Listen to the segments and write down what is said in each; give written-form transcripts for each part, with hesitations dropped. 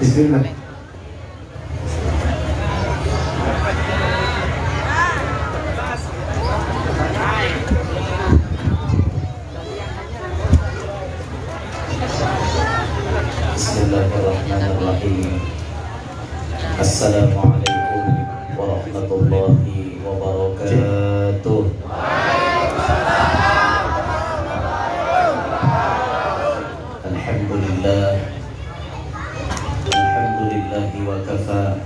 Bismillah. Bismillahirrahmanirrahim. Assalamualaikum warahmatullahi wabarakatuh. Alhamdulillah. Alhamdulillahi wa kafa.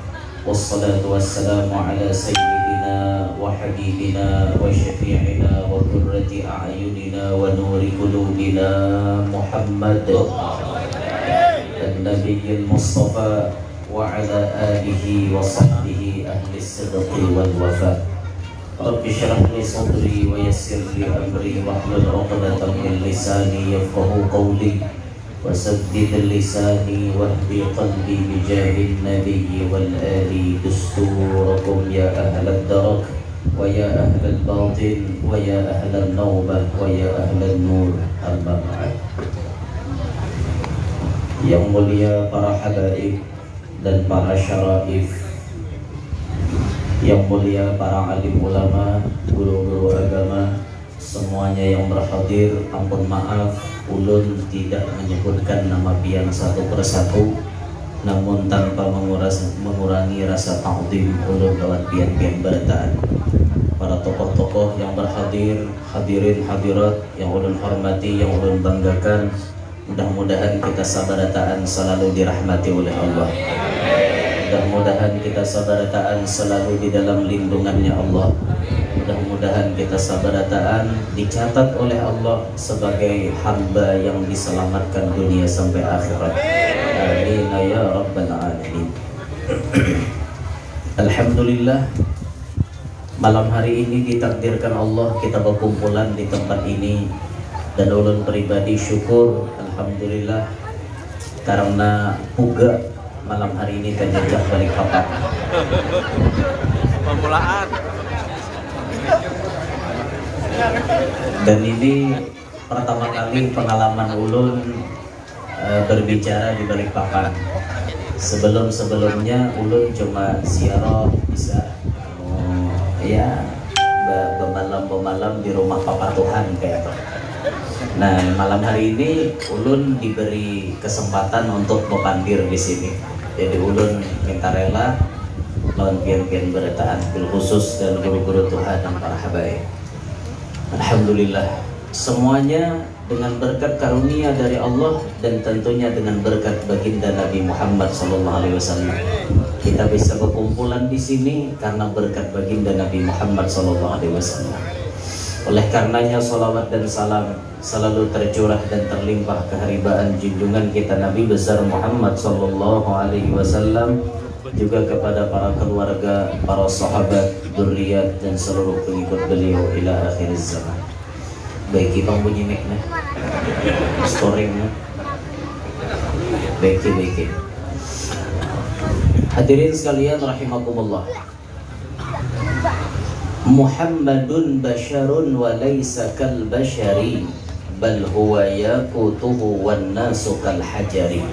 Wassalatu wassalamu ala sayyidina wa habibina wa syafi'ina wa qurrati a'yunina wa nuri qulubina Muhammad النبي المصطفى وعلى آله وصحبه أهل الصدق والوفاء رب اشرح لي صدري ويسر لي أمري واحلل عقدة من لساني يفقهوا قولي وسدد لساني واهدي قلبي بجاه النبي والآل دستوركم يا أهل الدرك ويا أهل الباطن ويا أهل النوبة ويا أهل النور أما بعد. Yang mulia para habaib dan para syaraif, yang mulia para alim ulama, guru-guru agama, semuanya yang berhadir, ampun maaf ulun tidak menyebutkan nama pian satu persatu, namun tanpa mengurangi rasa ta'zim ulun lewat pian-pian beritaan. Para tokoh-tokoh yang berhadir, hadirin hadirat yang ulun hormati, yang ulun banggakan, mudah-mudahan kita sabarataan selalu dirahmati oleh Allah. Mudah-mudahan kita sabarataan selalu di dalam lindungannya Allah. Mudah-mudahan kita sabarataan dicatat oleh Allah sebagai hamba yang diselamatkan dunia sampai akhirat. Amin ya rabbal alamin. Alhamdulillah, malam hari ini ditakdirkan Allah kita berkumpulan di tempat ini, dan ulun pribadi syukur alhamdulillah karena puga malam hari ini terjajah balik papan. Pemulaan. Dan ini pertama kali pengalaman ulun berbicara di balik papan. Sebelumnya ulun cuma ziarah bisa ya bemalam di rumah Papa Tuhan kayak itu. Nah, malam hari ini ulun diberi kesempatan untuk berpandir di sini. Jadi ulun minta rela lawan pian-pian beritaan bil khusus dan guru-guru Tuhan dan para habaib. Alhamdulillah, semuanya dengan berkat karunia dari Allah dan tentunya dengan berkat baginda Nabi Muhammad SAW. Kita bisa berkumpulan di sini karena berkat baginda Nabi Muhammad SAW. Oleh karenanya salawat dan salam selalu tercurah dan terlimpah keharibaan junjungan kita Nabi besar Muhammad SAW, juga kepada para keluarga, para sahabat, dzurriyyat dan seluruh pengikut beliau ila akhir zaman. Baik bang bunyi mic-nya, storing-nya. Baik. Hadirin sekalian rahimakumullah. Muhammadun basyarun wa laysa kal basyari bal huwa yaqutuhu wan nasu kal hajari.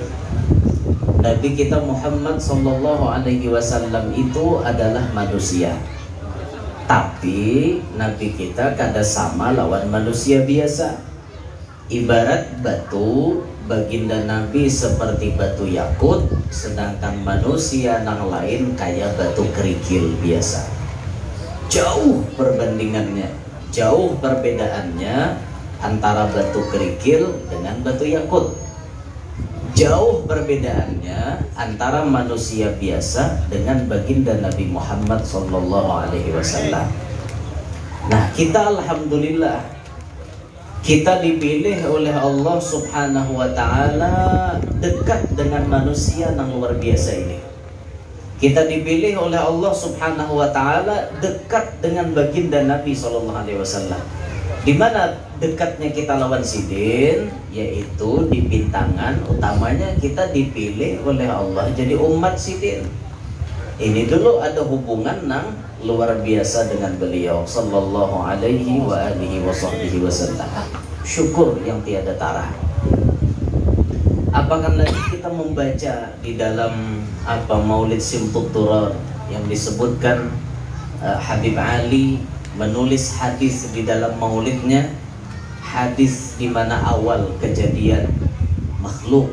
Nabi kita Muhammad sallallahu alaihi wasallam itu adalah manusia. Tapi Nabi kita kada sama lawan manusia biasa. Ibarat batu, baginda Nabi seperti batu yakut, sedangkan manusia yang lain kayak batu kerikil biasa. Jauh perbandingannya, jauh perbedaannya antara batu kerikil dengan batu yakut. Jauh perbedaannya antara manusia biasa dengan baginda Nabi Muhammad SAW. Nah, kita alhamdulillah kita dipilih oleh Allah Subhanahu wa Ta'ala dekat dengan manusia yang luar biasa ini. Kita dipilih oleh Allah Subhanahu wa Ta'ala dekat dengan baginda Nabi SAW. Di mana dekatnya kita lawan sidin, yaitu di bintangan utamanya kita dipilih oleh Allah jadi umat sidin. Ini dulu ada hubungan nang luar biasa dengan beliau sallallahu alaihi wa alihi wasallam. Syukur yang tiada tara. Apakah lagi kita membaca di dalam Maulid Simtud Durar yang disebutkan Habib Ali menulis hadis di dalam maulidnya, hadis di mana awal kejadian makhluk.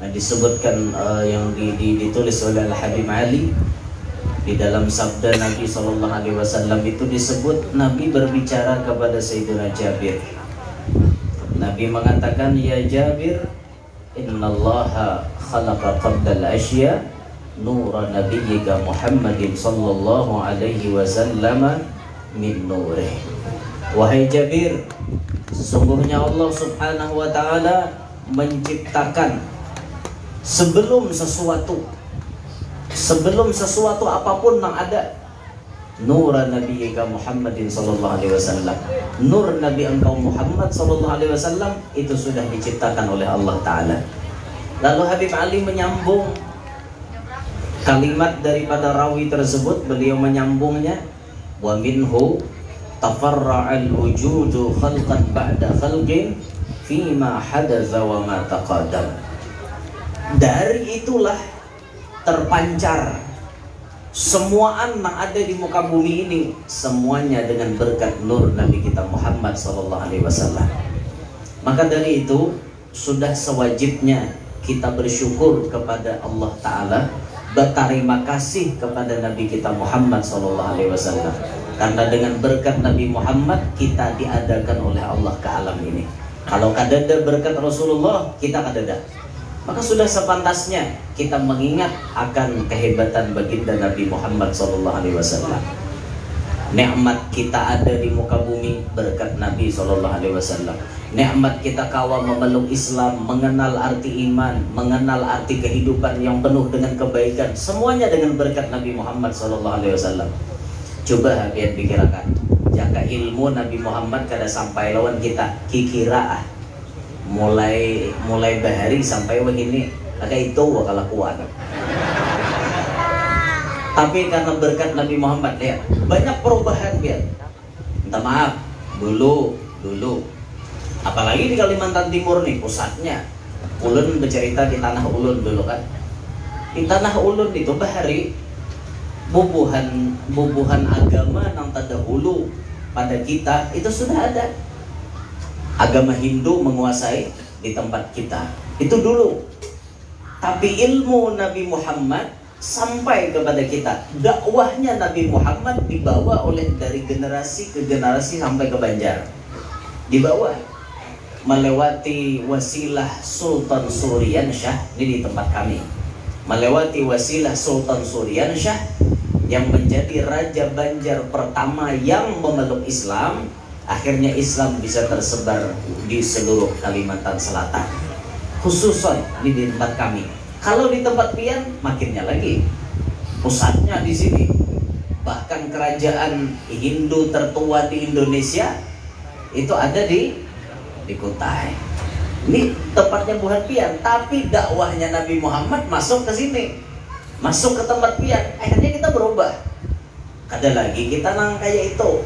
Nah, disebutkan yang ditulis oleh Habib Ali di dalam sabda Nabi SAW itu disebut Nabi berbicara kepada Sayyidina Jabir. Nabi mengatakan, ya Jabir, innallaha khalaqa qabdal asya nura nabiyyika Muhammadin sallallahu alaihi wasallam min nurih. Wahai Jabir, sesungguhnya Allah subhanahu wa ta'ala menciptakan sebelum sesuatu apapun yang ada, nur nabiyyika Muhammadin sallallahu alaihi wasallam, nur nabi engkau Muhammad sallallahu alaihi wasallam itu sudah diciptakan oleh Allah taala. Lalu Habib Ali menyambung kalimat daripada rawi tersebut, beliau menyambungnya, wa minhu tafarra'al wujudu khalqan ba'da khalqin fima hadatsa wa ma taqaddam. Dari itulah terpancar semua yang ada di muka bumi ini, semuanya dengan berkat nur Nabi kita Muhammad sallallahu alaihi wasallam. Maka dari itu sudah sewajibnya kita bersyukur kepada Allah taala, berterima kasih kepada Nabi kita Muhammad sallallahu alaihi wasallam, karena dengan berkat Nabi Muhammad kita diadakan oleh Allah ke alam ini. Kalau kadada berkat Rasulullah, kita kadada. Maka sudah sepantasnya kita mengingat akan kehebatan baginda Nabi Muhammad sallallahu alaihi wasallam. Nikmat kita ada di muka bumi berkat Nabi sallallahu alaihi wasallam. Nikmat kita kawa memeluk Islam, mengenal arti iman, mengenal arti kehidupan yang penuh dengan kebaikan, semuanya dengan berkat Nabi Muhammad sallallahu alaihi wasallam. Coba kalian pikirkan, jika ilmu Nabi Muhammad kada sampai lawan kita, kikira mulai bahari sampai begini agak itu kelakuan. Tapi karena berkat Nabi Muhammad, lihat banyak perubahan biar. Minta maaf dulu apalagi di Kalimantan Timur nih pusatnya. Ulun bercerita di tanah Ulun dulu kan. Di tanah Ulun itu bahari bubuhan agama yang terdahulu pada kita itu sudah ada. Agama Hindu menguasai di tempat kita itu dulu. Tapi ilmu Nabi Muhammad sampai kepada kita. Dakwahnya Nabi Muhammad dibawa oleh dari generasi ke generasi sampai ke Banjar. Dibawa melewati wasilah Sultan Suryansyah ini di tempat kami. Melewati wasilah Sultan Suryansyah yang menjadi raja Banjar pertama yang memeluk Islam. Akhirnya Islam bisa tersebar di seluruh Kalimantan Selatan, khususan di tempat kami. Kalau di tempat pian makinnya lagi, pusatnya di sini. Bahkan kerajaan Hindu tertua di Indonesia itu ada di Kutai. Ini tempatnya bukan pian, tapi dakwahnya Nabi Muhammad masuk ke sini, masuk ke tempat pian. Akhirnya kita berubah. Ada lagi kita nang kayak itu.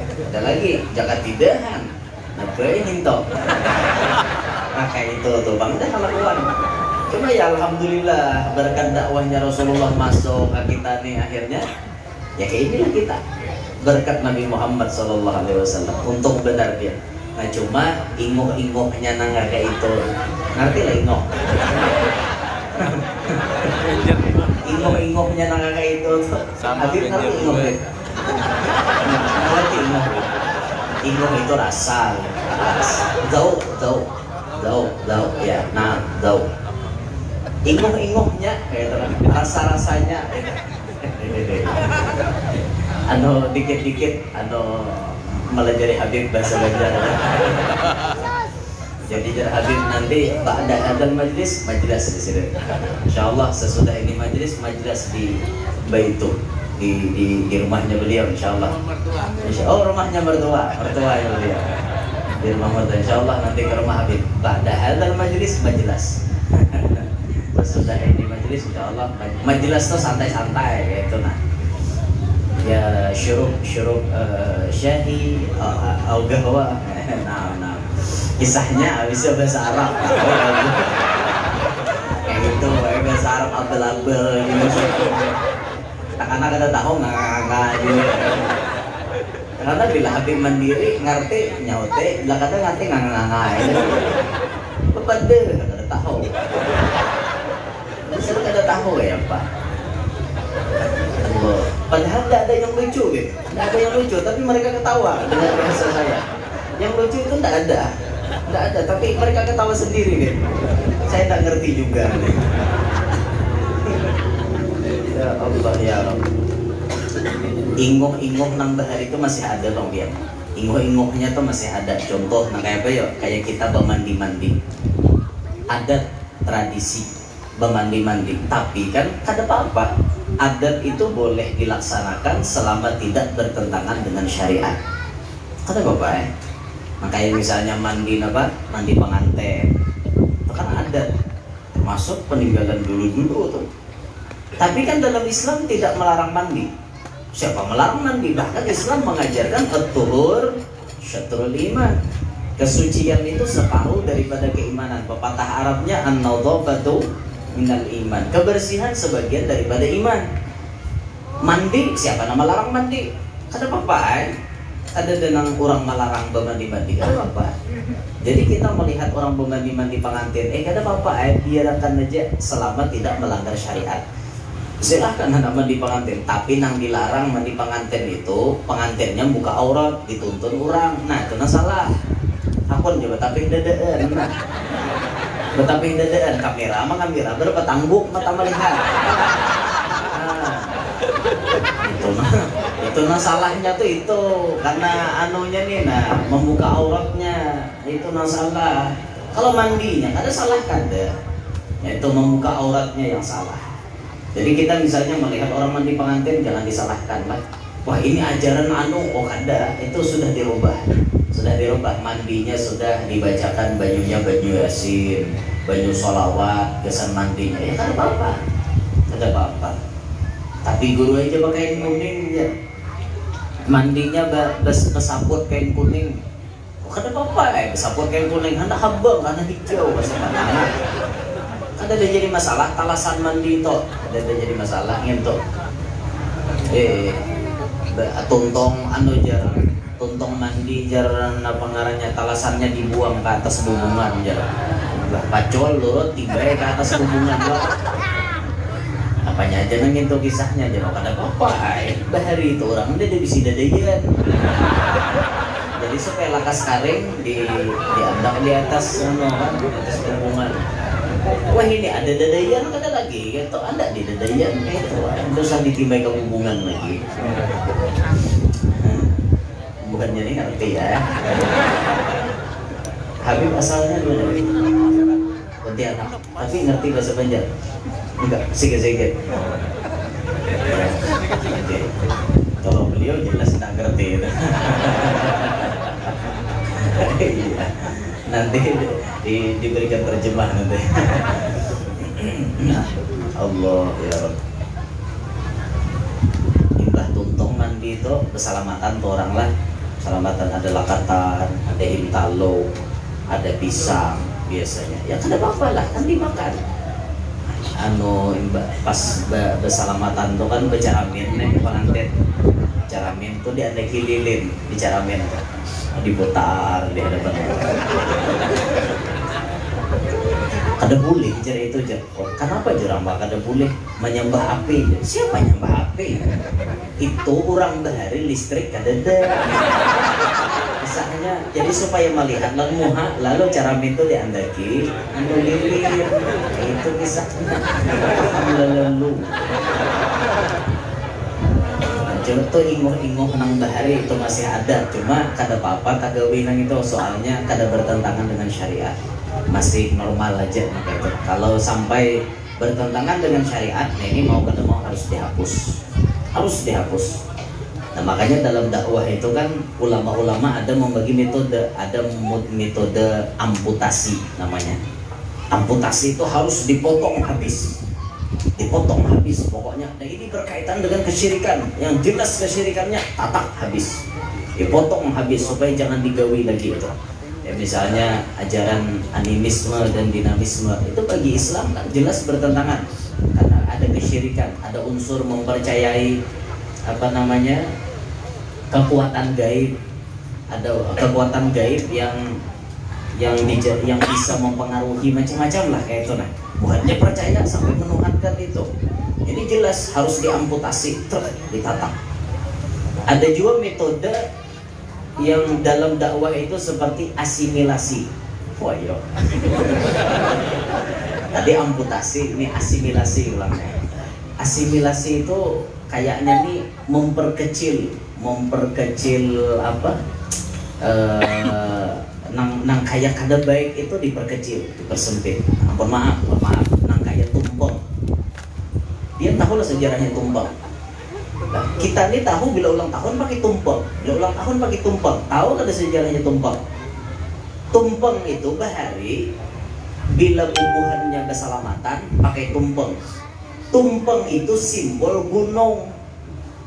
Ada lagi jaga tidahan. Nabai hinto. Pakai itu tuh bang dah kelakuan. Cuma ya alhamdulillah berkat dakwahnya Rasulullah masuk ke kita nih akhirnya. Ya kayak inilah kita. Berkat Nabi Muhammad sallallahu alaihi wasallam untuk benar dia. Nah cuma ingoh-ingohnya nang kayak itu. Ngerti lah ingoh. Ingoh-ingohnya nang kayak itu. Habib ngerti ingoh. Ngerti ingoh. Ingoh itu rasa. Zau ya. Nah, zau. Ingoh-ingohnya rasa-rasanya dikit-dikit melajari Habib bahasa Banjar. Jadi jar Habib nanti ba'da hadzal majlis di sini. Insyaallah sesudah ini majlis di Baitul. di rumahnya beliau insyaallah. Oh, rumahnya mertuanya beliau. Di rumah mertua insyaallah, nanti ke rumah Habib. Ba'da hadzal majlis majelis. Sesudah ini majelis insyaallah majelis tuh santai-santai gitu nah. Ya syuruk syahi au gahwa. Nah. Kisahnya bisa bahasa Arab. Kayak gitu, bahasa Arab abal-abal gitu. Karena kada tahu nggak gitu. Karena bila Habib mandiri ngerti nyaute, bila kata ngerti nggak. Bepada kada tahu. Bisa kada tahu ya Pak. Allah. Padahal tidak ada yang lucu gitu. Tidak ada yang lucu, tapi mereka ketawa dengan bahasa saya. Yang lucu itu tidak ada, tapi mereka ketawa sendiri gitu. Saya tidak ngerti juga. Ya Allah ya Rabb. Ingoh-ingoh nang bahar itu masih ada dong dia. Ingoh-ingohnya tuh masih ada. Contoh nang kayak apa ya? Kayak kita bermandi-mandi. Adat tradisi bermandi-mandi. Tapi kan ada apa-apa. Adat itu boleh dilaksanakan selama tidak bertentangan dengan syariat. Ada apa ya? Makanya misalnya mandi apa? Mandi pengantin. Itu kan adat. Termasuk peninggalan dulu-dulu tuh. Tapi kan dalam Islam tidak melarang mandi. Siapa melarang mandi? Bahkan Islam mengajarkan at-tuhur syatrul iman. Kesucian itu separuh daripada keimanan. Pepatah Arabnya an-nadhafatu minal iman. Kebersihan sebagian daripada iman. Mandi, siapa nama larang mandi? Ada apa-apa Ada denang orang melarang bermandi-mandi, ada apa-apa. Jadi kita melihat orang bermandi-mandi pengantin, ada apa-apa biarkan aja selama tidak melanggar syariat. Silahkan anak mandi pengantin, tapi nang dilarang mandi pengantin itu pengantinnya buka aurat, dituntun orang. Nah itu salah. Aku coba tapi dadaan. Betapih dadaan kamera berpetangguk mata melihat. Itu salahnya tuh itu karena anunya nih membuka auratnya itu salah. Kalau mandinya ada salah kan deh. Yaitu membuka auratnya yang salah. Jadi kita misalnya melihat orang mandi pengantin jangan disalahkan lah. Wah ini ajaran kada, itu sudah dirubah. Mandinya sudah dibacakan banyunya banyu yasin, banyu sholawat, kesan mandinya ya kan apa-apa. Tapi guru aja pakai kain kuning ya. Mandinya bersaput kain kuning. Kada apa-apa bersaput kain kuning, hendak habang, hendak hijau mana. Ada jadi masalah talasan mandi itu, ada jadi masalah gitu. Tuntong mandi jarang ngarannya talasannya dibuang ke atas hubungan jar. Lah pacol lurut tiba ke atas hubungan lah. Apanya aja nang itu kisahnya aja kada apa-apa. Bahari itu orang dia bisa dadayan. Jadi supaya lakas karing diandak di atas atas hubungan. Wah ini ada dadayan kada lagi gitu, anda di dadayan itu dosa ditimbai ke hubungan lagi. Bukannya ini ngerti ya. Habib asalnya dulu Pontianak, tapi ngerti bahasa Banjar? Enggak, sikit-sikit. Oke. Kalau beliau jelas tidak ngerti. Iya. Nanti diberikan terjemah nanti. Allah ya Rabb. Imbah tuntong mandi itu keselamatan tuh orang lah. Keselamatan ada lakatan, ada hintalo, ada pisang biasanya. Ya kan apa-apa lah, kan dimakan. Pas bersalamatan tuh kan bercaramin nih pengantin. Caramin tuh dia ada kililin di caramin. Diputar di hadapan kada boleh cara itu aja. Kenapa jarang kada boleh menyembah api? Siapa nyembah api? Itu orang bahari listrik kada ada. Misalnya jadi supaya melihat lalu cara itu diandaki anu lilin itu kisahnya lalu contoh ingoh-ingoh nang bahari itu masih ada, cuma kada apa-apa kagawin itu soalnya kada bertentangan dengan syariat, masih normal aja gitu. Kalau sampai bertentangan dengan syariat, ini mau kada mau harus dihapus. harus dihapus. Nah makanya dalam dakwah itu kan ulama-ulama ada membagi metode, ada metode amputasi namanya. Amputasi itu harus dipotong habis, pokoknya. Nah ini berkaitan dengan kesyirikan, yang jelas kesyirikannya tatak habis, dipotong habis supaya jangan digawi lagi itu. Ya misalnya ajaran animisme dan dinamisme itu bagi Islam kan jelas bertentangan karena ada kesyirikan, ada unsur mempercayai kekuatan gaib, ada kekuatan gaib yang bisa mempengaruhi macam-macam lah kayak itu. Nah bukannya percaya sampai menuhankan itu, jadi jelas harus diamputasi, ditatak. Ada juga metode yang dalam dakwah itu seperti asimilasi. Wah yo. Tadi amputasi, ini asimilasi ulangnya. Asimilasi itu kayaknya nih memperkecil apa? Nang kayak kada baik itu diperkecil, dipersempit. Mohon maaf, nang kayak tumpeng. Dia tahu lah sejarahnya tumpeng. Nah, kita ini tahu bila ulang tahun pakai tumpeng, tahu ada sejarahnya tumpeng. Tumpeng itu bahari bila bubuhannya keselamatan pakai tumpeng. Tumpeng itu simbol gunung,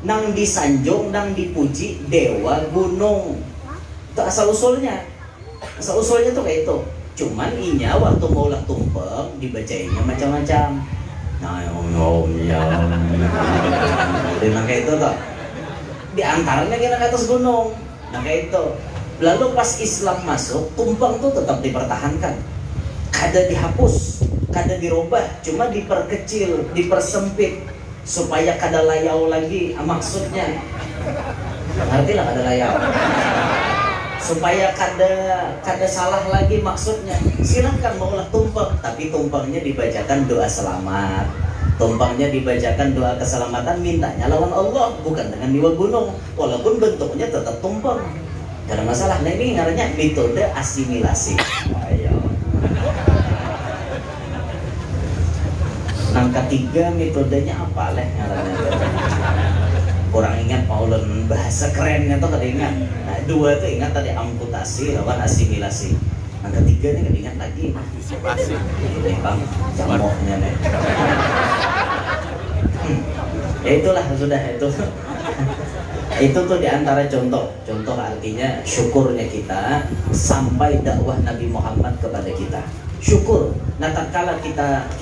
nang disanjung, nang dipuji dewa gunung. Itu asal usulnya tuh kayak itu. Cuman inya waktu mau ulah tumpeng dibacainya macam-macam. Nah, kayak itu toh. Di antaranya kita ke atas gunung. Nah kayak itu. Lalu pas Islam masuk, tumpeng tuh tetap dipertahankan. Kada dihapus, kada dirubah, cuma diperkecil, dipersempit supaya kada layau lagi. Maksudnya, ngerti lah kada layau. Supaya kada salah lagi maksudnya. Silahkan maulah tumpeng, tapi tumpengnya dibacakan doa selamat. Tumpengnya dibacakan doa keselamatan, mintanya lawan Allah, bukan dengan niwa gunung. Walaupun bentuknya tetap tumpeng. Karena masalah, nah ini namanya metode asimilasi. Ayo. Yang ketiga metodenya apa leh ngarannya? Kurang ingat Paulen bahasa kerennya tuh kada ingat. Nah dua tuh ingat tadi amputasi lawan asimilasi. Yang ketiga nih kada ingat lagi. Ini bang jamoknya nih. Ya itulah sudah itu. Itu tuh diantara contoh artinya syukurnya kita sampai dakwah Nabi Muhammad kepada kita. Syukur. Nah tatkala kita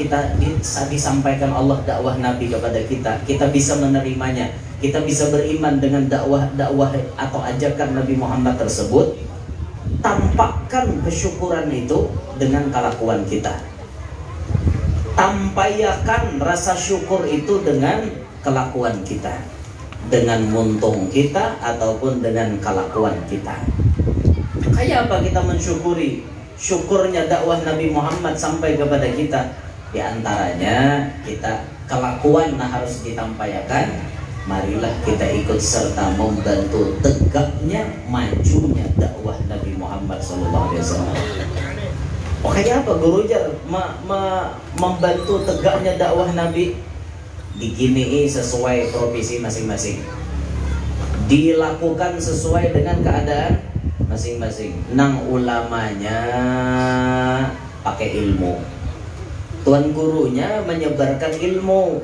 disampaikan Allah dakwah Nabi kepada kita bisa menerimanya, kita bisa beriman dengan dakwah atau ajakan Nabi Muhammad tersebut. Tampakkan kesyukuran itu dengan kelakuan kita. Tampayakan rasa syukur itu dengan kelakuan kita, dengan muntung kita ataupun dengan kelakuan kita. Kayak apa kita mensyukuri syukurnya dakwah Nabi Muhammad sampai kepada kita? Di antaranya kita kelakuan harus ditampaikan. Marilah kita ikut serta membantu tegaknya majunya dakwah Nabi Muhammad SAW. Oh kayak apa Guru Jar membantu tegaknya dakwah Nabi? Digini sesuai profesi masing-masing, dilakukan sesuai dengan keadaan masing-masing. Nang ulamanya pakai ilmu, tuan gurunya menyebarkan ilmu,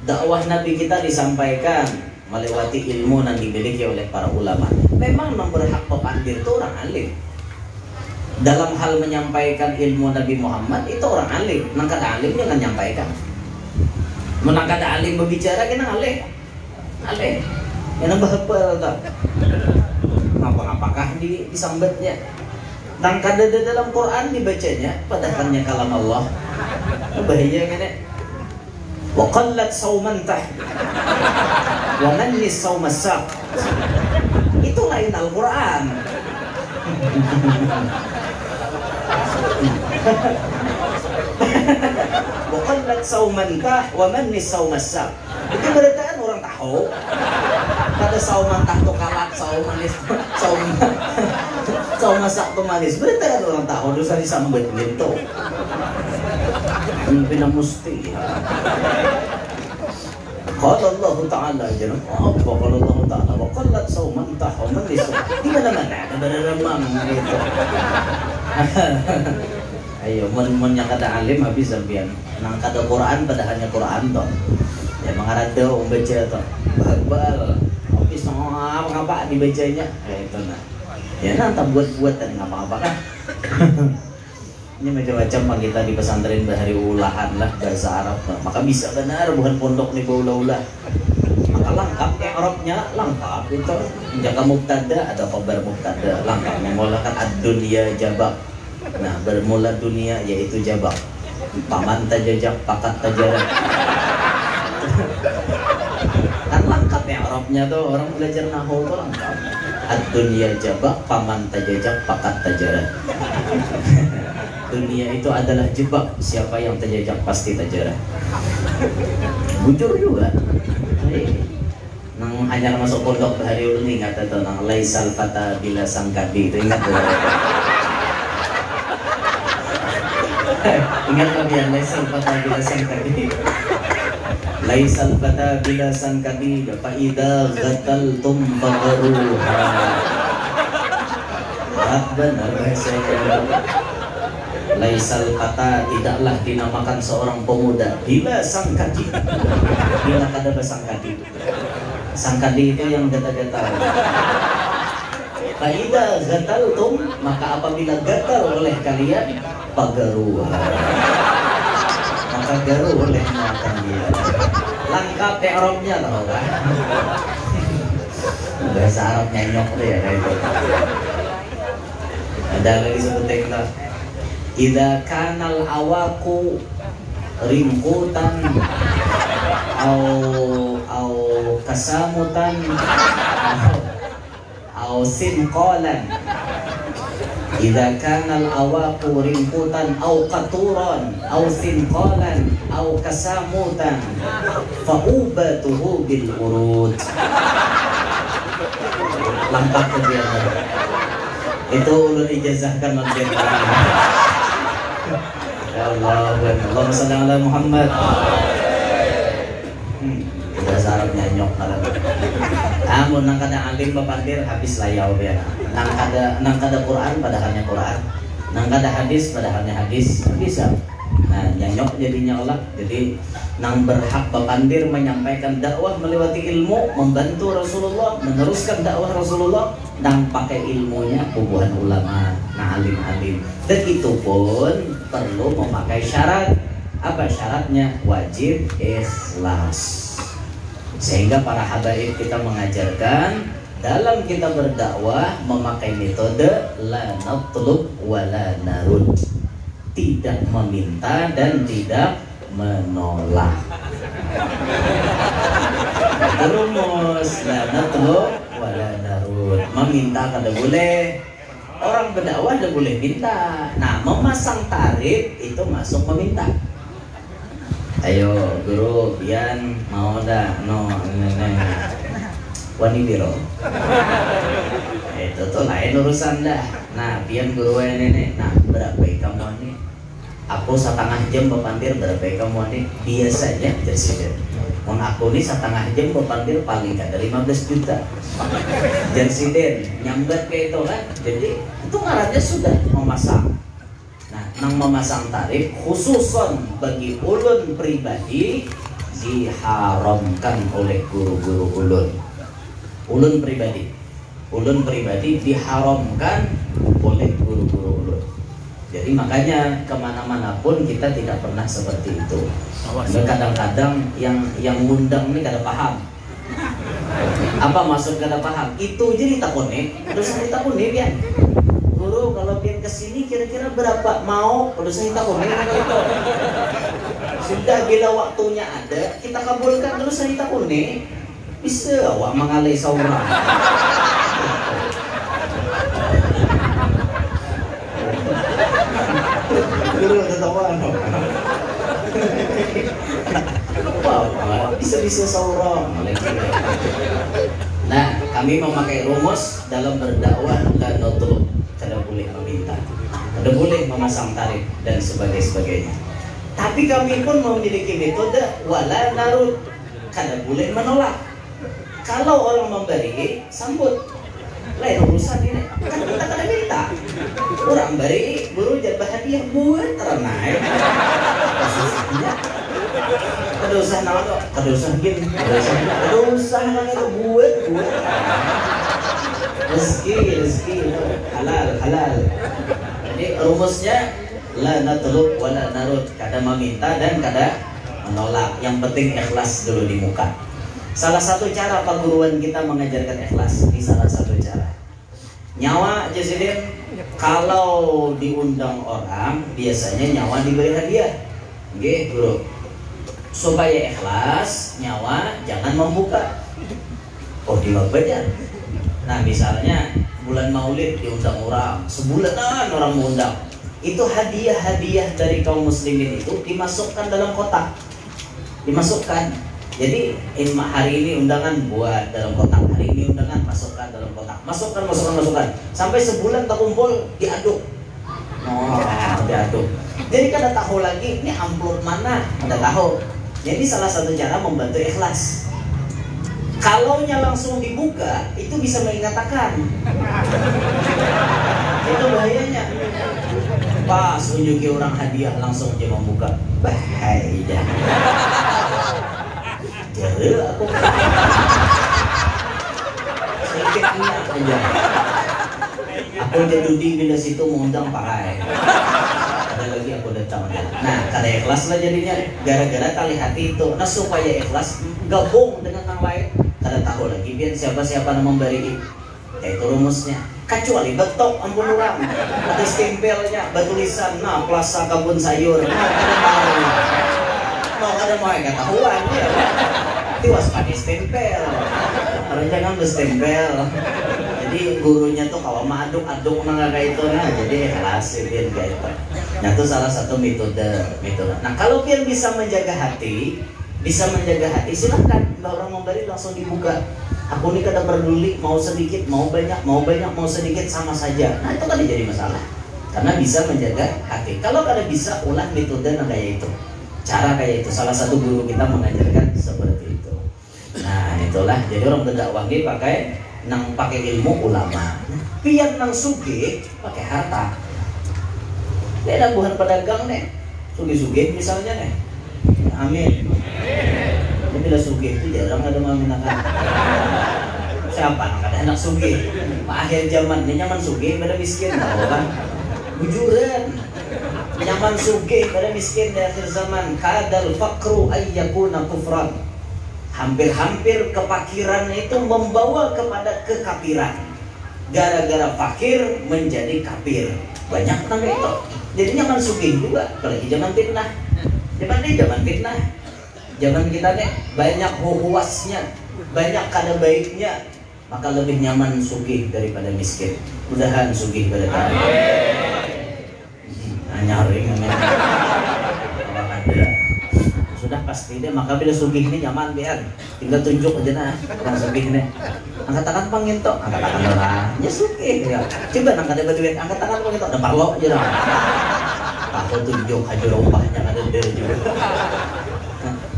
dakwah Nabi kita disampaikan melewati ilmu yang dimiliki oleh para ulama. Memang yang berhak pepandir itu orang alim. Dalam hal menyampaikan ilmu Nabi Muhammad itu orang alim. Nang kada alim jangan menyampaikan. Menang kada alim berbicara kena alih. Yang bahapal tak. Ngapa-ngapakah disambatnya? Nang kada ada dalam Quran dibacanya, padahalnya kalam Allah. Bahaya kan ya? Wa qallat sauman tah. Wa mannis saumasak. Itu lain Al-Quran. Bukanlah saumantah wa mannis saumasak. Itu beritaan orang tahu. Pada saumantah tuh kalat, saumanis, saumasak tuh manis. Beritaan orang tahu dosa disambut gitu. Pinang musti. Qala Allah Ta'ala jangan apa qala Allah Ta'ala wa qallat sauman tahaman lisu. Di mana-mana ada remang gitu. Ayo mun yang kada alim habis sampean. Nang kada Quran padahalnya Quran toh. Ya mangarada baca toh. Bal. Habis apa dibacanya. Itu nah. Ya nanti buat dan ngapa-ngapa kan. Ini macam-macam mah kita di pesantren bahari ulahan lah bahasa Arab lah. Maka bisa benar bukan pondok nih baula-ulah. Maka lengkap Arabnya lengkap itu. Jaka mubtada ada khabar mubtada lengkap memulakan ad-dunya jabak. Nah bermula dunia yaitu jabak. Paman tajajak pakat tajarak. Kan lengkap ya Arabnya tuh orang belajar nahwu tuh lengkap. Ad-dunya jabak paman tajajak pakat tajarak. Dunia itu adalah jebak, siapa yang terjejak pasti terjerah. Bujur juga. Nang hanya masuk pondok hari ini ingat itu nang laisal fata bila sangkadi itu ingat tuh. Ingat kalian laisal fata bila sangkadi. Laisal fata bila sangkadi fa idza ghataltum fagharuha. Benar bahasa Laisal kata tidaklah dinamakan seorang pemuda bila sangkadi. Bila kada bersangkadi. Sangkadi itu yang gatal-gatal. Faida gataltum maka apabila gatal oleh kalian pagaruha. Maka garu oleh kalian. Lengkap ya Arabnya tahu kan? Bahasa Arab nyanyok deh ya kayak itu. Ada lagi sebutin lah. Idza kanal awaku ringkutan au kasamutan au sinqalan. Idza kanal awaku ringkutan au qaturan au sinqalan au kasamutan fa ubatuhu bil urud. Lengkap kegiatan itu ulun ijazahkan oleh Allahumma shalli ala Muhammad. Bahasa Arab nyanyok malam. Amun nang kada alim bapandir habis layau ya. Nang kada Quran padahalnya Quran. Nang kada hadis padahalnya hadis. Bisa. Nah, nyanyok jadinya olah. Jadi nang berhak bapandir menyampaikan dakwah melewati ilmu, membantu Rasulullah, meneruskan dakwah Rasulullah nang pakai ilmunya bubuhan ulama, nah alim-alim. Dan itu pun perlu memakai syarat. Apa syaratnya? Wajib ikhlas. Sehingga para habaib kita mengajarkan dalam kita berdakwah memakai metode la natlub wa la narud. Tidak meminta dan tidak menolak. Rumus la natlub wa la narud. Meminta kada boleh. Orang berdakwah tidak boleh minta. Nah, memasang tarif itu masuk meminta. Ayo guru, pian mau dah no wani biro. Itu tuh lain urusan dah. Nah, pian guru nenek. Nah, berapa kamu ini? Aku setengah jam bepandir berapa kamu ini? Biasanya jadi. Mon aku ini setengah jam bepandir paling kada 15 juta. Jansiden nyambat kayak itu kan. Jadi itu ngarannya sudah memasang. Nah, nang memasang tarif khususon bagi ulun pribadi diharamkan oleh guru-guru ulun. Ulun pribadi diharamkan oleh guru-guru ulun. Jadi makanya kemana-mana pun kita tidak pernah seperti itu. Kadang-kadang yang ngundang ini kada paham. Apa maksud kada paham? Itu aja ditakuni. Terus ditakuni pian. Guru kalau pian kesini kira-kira berapa mau? Terus ditakuni itu. Sudah bila waktunya ada kita kabulkan terus ditakuni. Bisa awak mengalih seorang. Guru ketawa bisa seorang. Nah, kami memakai rumus dalam berdakwah dan nutlub. Tidak boleh meminta, tidak boleh memasang tarif dan sebagainya. Tapi kami pun memiliki metode wala narud. kada boleh menolak. Kalau orang memberi, sambut. Lain urusan ini, kan kita kada minta. Orang beri, buru jadi hadiah buat teranai. Susahnya. Kada usah nama tu, kada usah gini, kada usah nama tu buat. Rezeki, halal. Jadi rumusnya la natlub wala narud, kada meminta dan kada menolak. Yang penting ikhlas dulu di muka. Salah satu cara perguruan kita mengajarkan ikhlas, ini salah satu cara. Nyawa Jasidin kalau diundang orang biasanya nyawa diberi hadiah. Nggih, Guru. Supaya ikhlas, nyawa jangan membuka. Oh, dibaca. Nah, misalnya bulan Maulid diundang orang, sebulanan orang mengundang. Itu hadiah-hadiah dari kaum muslimin itu dimasukkan dalam kotak. Dimasukkan. Jadi hari ini undangan buat dalam kotak, hari ini undangan masukkan dalam kotak, masukkan. Sampai sebulan terkumpul diaduk. Diaduk. Jadi kada tahu lagi ini amplop mana, kada tahu. Jadi salah satu cara membantu ikhlas. Kalau nya langsung dibuka, itu bisa mengatakan. Itu bahayanya. Pas unjuki orang hadiah langsung dia membuka, bahaya. Jadi aku sedikit ingat aja. Aku jadi bila situ mengundang pakai. Ada lagi aku datang. Nah, kada ikhlas lah jadinya. Gara-gara tali hati itu. Nah, supaya ikhlas gabung dengan yang lain. Kada tahu lagi biar siapa-siapa yang memberi. Itu rumusnya. Kecuali betok ampun orang. Ada stempelnya, bertulisan, nah Plaza Kebun Sayur. Ada mau ketahuan ya. Tiwas pakai stempel. Orang jangan berstempel. Jadi gurunya tuh kalau aduk kayak itu nah jadi ikhlas biar kayak itu. Nah itu salah satu metode. Nah kalau biar bisa menjaga hati, silahkan. Kalau orang memberi langsung dibuka. Aku ini kada peduli mau sedikit, mau banyak, mau sedikit sama saja. Nah itu kan jadi masalah. Karena bisa menjaga hati. Kalau kada bisa ulah metode kayak itu. Cara kayak itu salah satu guru kita mengajarkan seperti itu. Nah itulah jadi orang berdakwah pakai ilmu ulama. Pian nang sugih pakai harta. Beda bukan pedagang nih. Sugih misalnya nih. Amin. Tapi bila sugih itu jarang ada meminakan. Siapa ada anak sugih? Akhir zaman ini nyaman sugih pada miskin tahu kan? Bujuran. Nyaman sugih pada miskin di akhir zaman. Kadal fakru ayyakuna kufran. Hampir-hampir kefakiran itu membawa kepada kekafiran. Gara-gara fakir menjadi kafir. Banyak tangga itu. Jadi nyaman sugih juga. Apalagi zaman fitnah. Zaman fitnah. Zaman kita nih banyak huwasnya, banyak kada baiknya. Maka lebih nyaman sugih daripada miskin. Mudahan sugih pada kami. Nyaring sudah pasti deh. Maka bila sugih ini nyaman biar tinggal tunjuk aja nah orang sugih ini. Angkat tangan panginto, angkat tangan orang. Ya sugih ya. Coba angkat ada duit, angkat tangan panginto ada parlo aja nah. Aku tunjuk aja rumpahnya ada dari juga.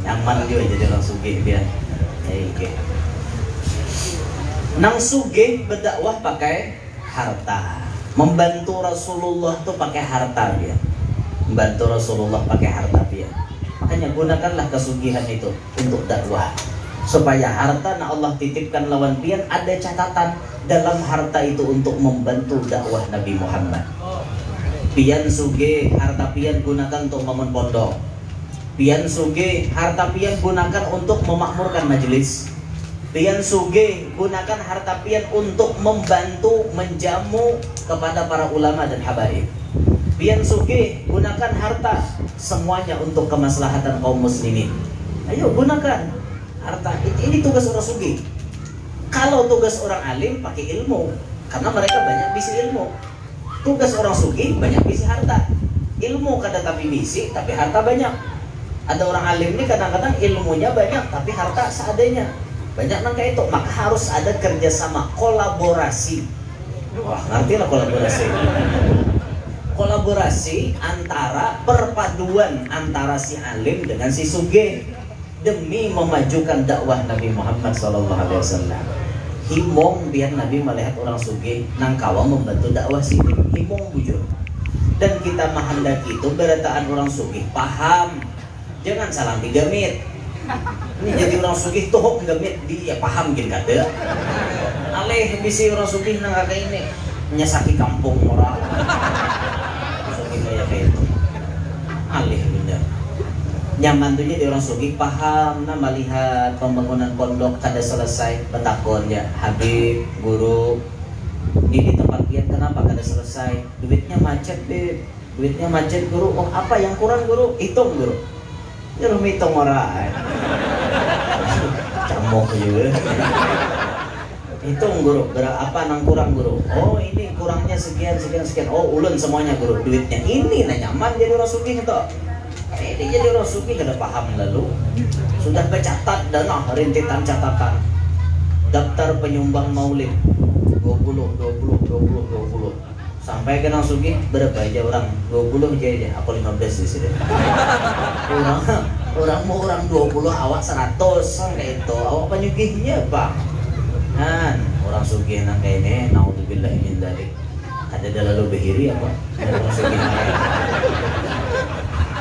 Nyaman juga jadi orang sugih biar. Oke. Nang sugih berdakwah pakai harta. Membantu Rasulullah tuh pakai harta dia. Membantu Rasulullah pakai harta dia. Makanya gunakanlah kesugihan itu untuk dakwah. Supaya harta na Allah titipkan lawan pian ada catatan dalam harta itu untuk membantu dakwah Nabi Muhammad. Pian sugih, harta pian gunakan untuk membangun pondok. Pian sugih, harta pian gunakan untuk memakmurkan majelis. Pian sugih, gunakan harta pian untuk membantu menjamu kepada para ulama dan habaib. Pian sugih, gunakan harta semuanya untuk kemaslahatan kaum muslimin. Ayo gunakan harta. Ini tugas orang sugih. Kalau tugas orang alim pakai ilmu, karena mereka banyak bisi ilmu. Tugas orang sugih banyak bisi harta. Ilmu kada tapi bisi, tapi harta banyak. Ada orang alim ini kadang-kadang ilmunya banyak, tapi harta seadanya. Banyak nang kayak itu, maka harus ada kerjasama, kolaborasi. Wah, ngerti lah kolaborasi. Kolaborasi antara perpaduan antara si alim dengan si sugih. demi memajukan dakwah Nabi Muhammad SAW. Himong biar Nabi melihat orang sugih nang kawa membantu dakwah sini. Himong bujur. Dan kita menghendaki itu berataan orang sugih paham. Jangan salah digamit. Ini jadi orang sugih tuh gamit dia paham gin kata. Aleh bisi orang sugih nang kakak ini nyesaki kampung orang. Sugih kayak itu. Aleh bener. Nyaman tuh jadi orang sugih paham nah melihat pembangunan pondok kada selesai betakon ya Habib guru di tempat pian kenapa kada selesai duitnya macet guru oh apa yang kurang guru hitung guru ya lu hitung orang camok juga hitung guru berapa nang kurang guru oh ini kurangnya sekian oh ulun semuanya guru duitnya ini nah nyaman jadi orang sugih itu. Ini jadi orang suki kada paham lalu sudah bercatat dana rintitan catatan daftar penyumbang maulid 20 sampai kenal suki berapa aja orang 20 aja aku 15 di sini orang mau orang 20 awak 100 kayak itu awak penyugihnya bang kan orang suki nang kayak ini naudzubillah min dzalik ada lalu behiri apa ada orang suki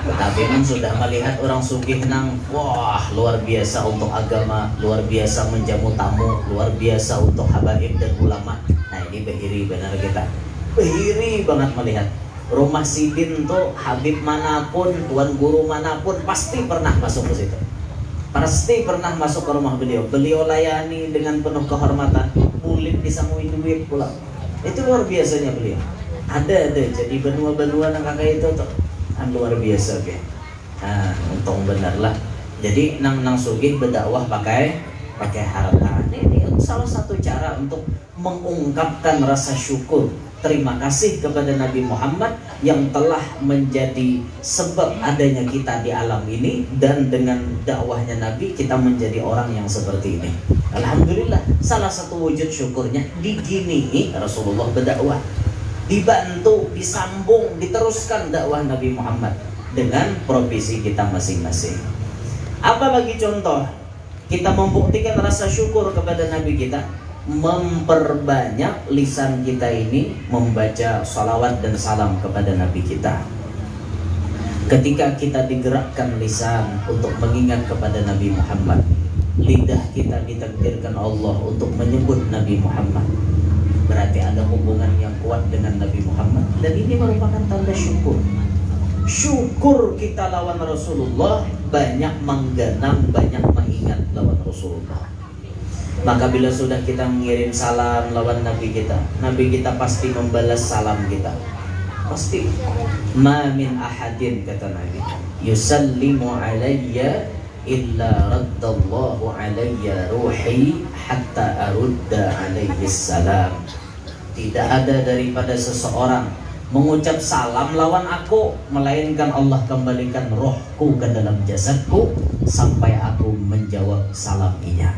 tapi memang sudah melihat orang sugih nang wah luar biasa untuk agama, luar biasa menjamu tamu, luar biasa untuk habaib dan ulama. Nah ini behiri benar kita, behiri banget melihat rumah sidin tuh habib manapun, tuan guru manapun pasti pernah masuk ke situ, pasti pernah masuk ke rumah beliau. Beliau layani dengan penuh kehormatan, mulim disangui duit pulang. Itu luar biasanya beliau. Ada jadi benua-benua nang kakak itu tuh. Luar biasa ke. Nah, untung bener lah. Jadi nang sugih berdakwah pakai harta. Ini salah satu cara untuk mengungkapkan rasa syukur, terima kasih kepada Nabi Muhammad yang telah menjadi sebab adanya kita di alam ini dan dengan dakwahnya Nabi kita menjadi orang yang seperti ini. Alhamdulillah, salah satu wujud syukurnya digini Rasulullah berdakwah. Dibantu, disambung, diteruskan dakwah Nabi Muhammad dengan profesi kita masing-masing. Apa lagi contoh? Kita membuktikan rasa syukur kepada Nabi kita, memperbanyak lisan kita ini membaca salawat dan salam kepada Nabi kita. Ketika kita digerakkan lisan untuk mengingat kepada Nabi Muhammad, lidah kita ditakdirkan Allah untuk menyebut Nabi Muhammad. Berarti ada hubungan yang kuat dengan Nabi Muhammad dan ini merupakan tanda syukur. Syukur kita lawan Rasulullah, banyak menggenang, banyak mengingat lawan Rasulullah. Maka bila sudah kita mengirim salam lawan Nabi kita pasti membalas salam kita. Pasti. Ma min ahadin kata Nabi, yusallimu alayya illa raddallahu alayya ruhi hatta arudda alaihi salam. Tidak ada daripada seseorang mengucap salam lawan aku melainkan Allah kembalikan rohku ke dalam jasadku sampai aku menjawab salaminya.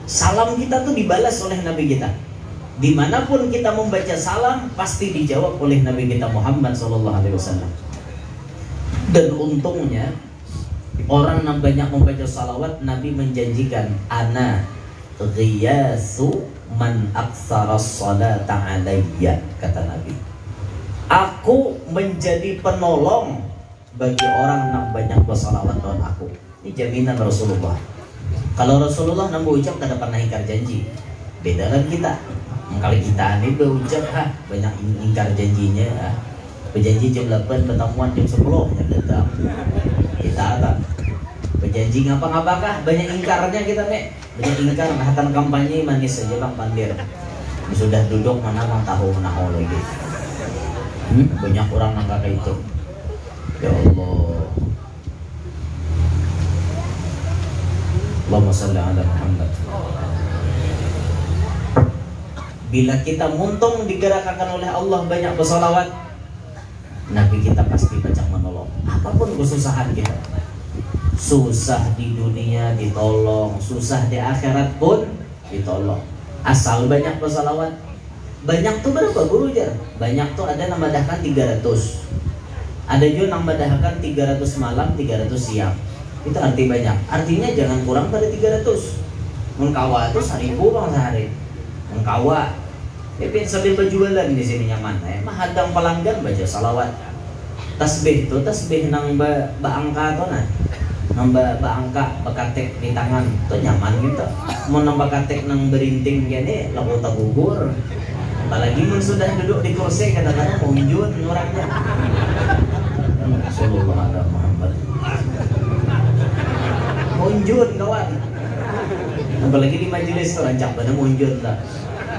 Salam kita tuh dibalas oleh Nabi kita. Dimanapun kita membaca salam pasti dijawab oleh Nabi kita Muhammad SAW. Dan untungnya orang yang banyak membaca salawat, Nabi menjanjikan ana ghiyasu man aktsara sholata alayya, kata Nabi. Aku menjadi penolong bagi orang yang banyak bersalawat lawan aku. Ini jaminan Rasulullah. Kalau Rasulullah nambah ucap tidak pernah ingkar janji. Beda kan kita. Kalau kita ini berucap banyak ingkar janjinya. Berjanji jam 8 pertemuan jam 10 yang datang. Kita apa? Berjanji ngapa-ngapakah banyak ingkarnya kita nih. Banyak ingkar akan kampanye manis saja Bang Pandir. Sudah duduk mana bang tahu menahu lagi. Banyak orang yang kata itu. Ya Allah. Allahumma shalli ala Muhammad. Bila kita muntung digerakkan oleh Allah banyak bersalawat, Nabi kita pasti banyak menolong. Apapun kesusahan kita, susah di dunia ditolong, susah di akhirat pun ditolong. Asal banyak bersalawat. Banyak tuh berapa guru aja? Banyak tuh ada nama dahkan 300. Ada juga nama dahkan 300 malam, 300 siang. Itu arti banyak. Artinya jangan kurang pada 300. Mengkawa itu 1000 bang sehari. Mengkawa. Tapi sambil berjualan di sini nyaman. Mahadang pelanggan baca salawat. Tasbih itu tasbih nang angka to nah. Nang angka bakatek di tangan itu nyaman gitu. Mau nang bakatek nang berinting gini lagu gugur. Apalagi mun sudah duduk di kursi kadang-kadang munjun orangnya. Rasulullah Muhammad. Munjun kawan. Apalagi di majelis tuh rancak pada munjun tak.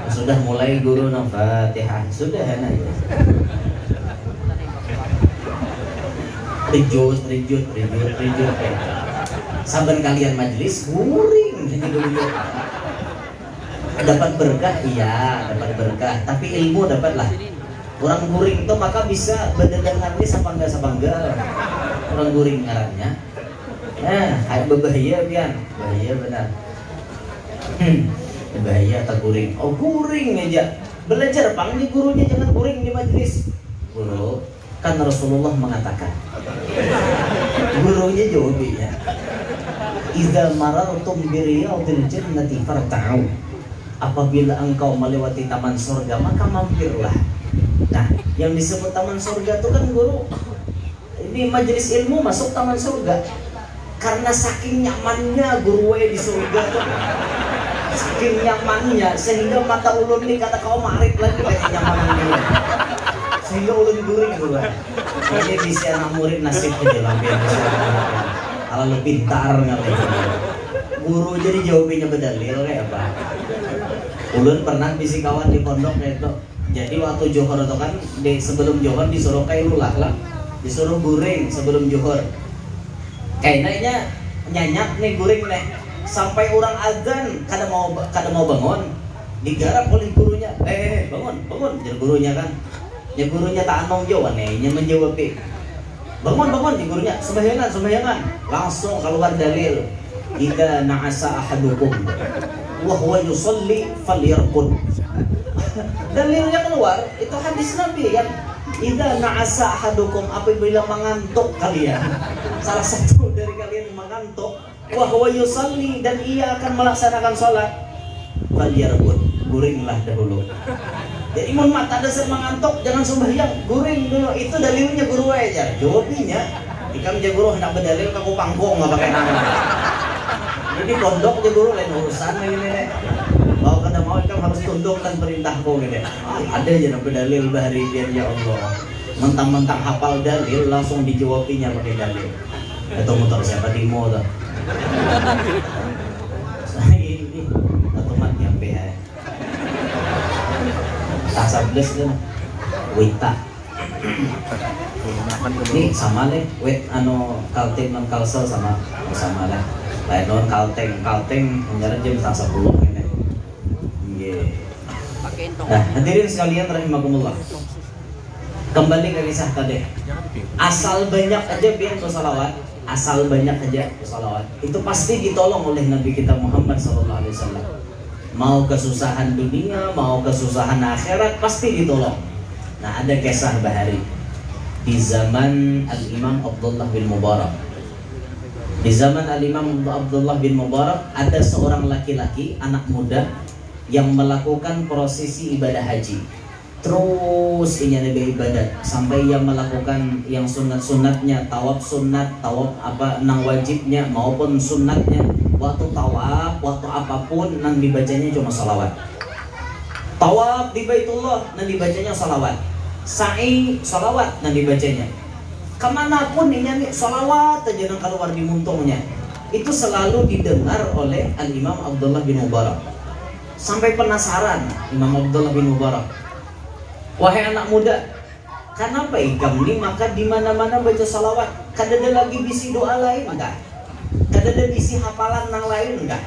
Sudah mulai guru Al-Fatihah sudah ya. Rijut saben kalian majelis guring dulu. Dapat berkah, iya dapat berkah, tapi ilmu dapatlah. Orang guring tuh maka bisa berdagang hadis apa enggak orang guring ngarannya. Berbahaya pian, bahaya benar. Bahaya atau guring. Oh guring aja. Belajar panggil gurunya jangan guring di majelis. Guru, kan Rasulullah mengatakan. Gurunya jawabinya. Idza marartum bi riyadil jannati farta'u. Apabila engkau melewati taman surga maka mampirlah. Nah, yang disebut taman surga itu kan guru. Ini majelis ilmu masuk taman surga. Karena saking nyamannya guru di surga tuh. Saking nyamannya sehingga mata ulun ini kata kau marip lagi banyak nyamannya. Sehingga ulun guring guru. Jadi bisa anak murid nasib aja lampian. Kalau lu pintar ngalih. Guru jadi jawabinnya berdalil kayak apa? Ulun pernah bisi kawan di pondok itu. Jadi waktu Johor itu kan sebelum Johor disuruh kayak lulah lah. Disuruh guring sebelum Johor. Kayaknya nyanyak nih guring nih. Sampai orang azan kada mau bangun. Digarap oleh gurunya. Bangun. Jadi gurunya kan. Ya gurunya tak anong jawab nih, nya menjawab bangun di gurunya sembayangan langsung keluar dalil idza na'asa ahadukum wa huwa yusalli falyarqud. Dalilnya keluar itu hadis Nabi yang idza na'asa ahadukum apabila mengantuk kalian salah satu dari kalian mengantuk wa huwa yusalli dan ia akan melaksanakan sholat falyarqud guringlah dahulu. Jadi mun mata dasar mengantuk jangan sembahyang, guring dulu. Itu dalilnya guru aja. Jawabinya, ikam je guru hendak berdalil kaku pangkong nggak pakai nama. Jadi pondok je guru lain urusan lagi nih. Mau kada mau ikam harus tunduk dan perintahku gitu. Ada aja nak berdalil bahari biar ya Allah. Mentang-mentang hafal dalil langsung dijawabinya pakai dalil. Itu motor siapa Timo tuh. Saya ini otomat nyampe ya. Tasabdes kan wita ini sama nih wet kalteng non kalsel sama lah lain non kalteng penjara jam 10 ini. Nah hadirin sekalian rahimakumullah, kembali ke kisah tadi. Asal banyak aja biar bersalawat, itu pasti ditolong oleh Nabi kita Muhammad SAW. Mau kesusahan dunia, mau kesusahan akhirat pasti ditolong. Nah ada kisah bahari di zaman Al-Imam Abdullah bin Mubarak. Di zaman Al-Imam Abdullah bin Mubarak ada seorang laki-laki anak muda yang melakukan prosesi ibadah haji. Terus ini ada ibadat sampai ia melakukan yang sunat-sunatnya, tawaf sunat, tawaf apa nang wajibnya maupun sunatnya. Waktu tawaf, waktu apapun nang dibacanya cuma salawat. Tawaf di Baitullah nang dibacanya salawat. Sa'i salawat nang dibacanya. Kemanapun ini salawat aja nang keluar di muntungnya. Itu selalu didengar oleh Al-Imam Abdullah bin Mubarak. Sampai penasaran Imam Abdullah bin Mubarak. Wahai anak muda, kenapa ikam ini maka di mana-mana baca salawat? Kada ada lagi bisi doa lain enggak? Kada ada bisi hafalan nang lain enggak?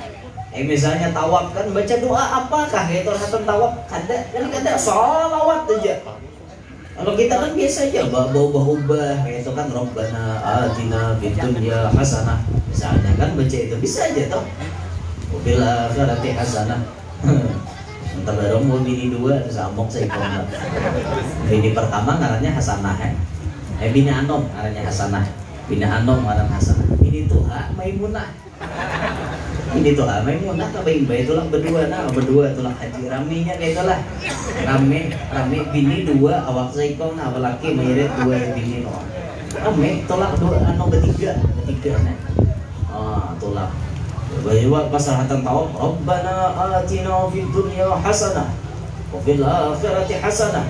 Misalnya tawaf kan baca doa apakah itu hatam tawaf? Kada salawat aja. Kalau kita kan biasa aja bau-bau itu kan Rabbana atina fid dunya hasanah. Misalnya kan baca itu bisa aja toh. Bil akhirati hasanah. Entah baru mau bini dua samok saya bini pertama ngarannya Hasanah bini anom ngarannya Hasanah. Bini Andong ngaran Hasanah. Ini tuh Maimunah. Ini tuh Maimunah ka bayi-bayi tulang berdua tulang haji raminya kayak itulah. Rame bini dua awak saikong awak laki mayret dua bini no. Rame tolak dua bertiga nah. Tolak. Bahwa pasarhatan tawab Rabbana atina fid dunya hasanah wa fil akhirati hasanah